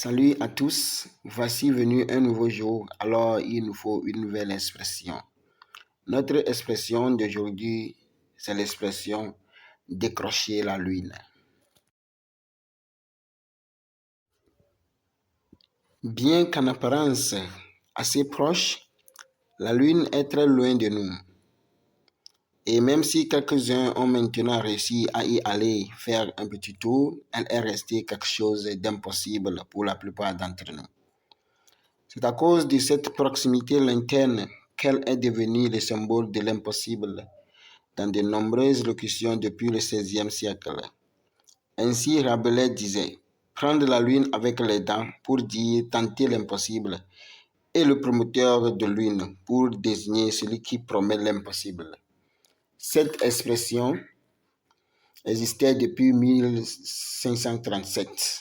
Salut à tous, voici venu un nouveau jour, alors il nous faut une nouvelle expression. Notre expression d'aujourd'hui, c'est l'expression décrocher la lune. Bien qu'en apparence assez proche, la lune est très loin de nous. Et même si quelques-uns ont maintenant réussi à y aller faire un petit tour, elle est restée quelque chose d'impossible pour la plupart d'entre nous. C'est à cause de cette proximité lointaine qu'elle est devenue le symbole de l'impossible dans de nombreuses locutions depuis le XVIe siècle. Ainsi, Rabelais disait « Prendre la lune avec les dents pour dire tenter l'impossible » et le promoteur de lune pour désigner celui qui promet l'impossible. Cette expression existait depuis 1537.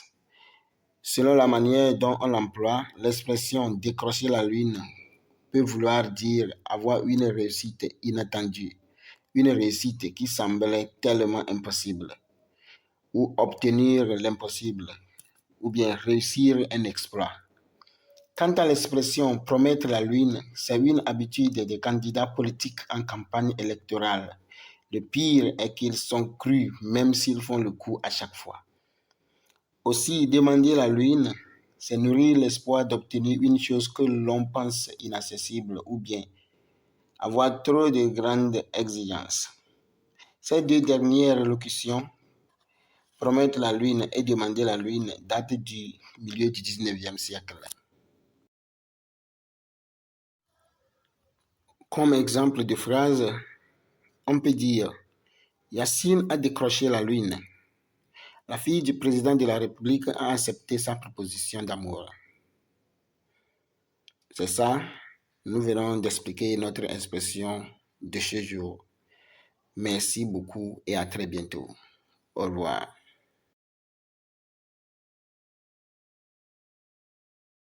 Selon la manière dont on l'emploie, l'expression « décrocher la lune » peut vouloir dire avoir une réussite inattendue, une réussite qui semblait tellement impossible, ou obtenir l'impossible, ou bien réussir un exploit. Quant à l'expression « promettre la lune », c'est une habitude des candidats politiques en campagne électorale. Le pire est qu'ils sont crus, même s'ils font le coup à chaque fois. Aussi, demander la lune, c'est nourrir l'espoir d'obtenir une chose que l'on pense inaccessible ou bien avoir trop de grandes exigences. Ces deux dernières locutions, promettre la lune et demander la lune, datent du milieu du 19e siècle. Comme exemple de phrase, on peut dire Yacine a décroché la lune. La fille du président de la République a accepté sa proposition d'amour. C'est ça, nous venons d'expliquer notre expression de ce jour. Merci beaucoup et à très bientôt. Au revoir.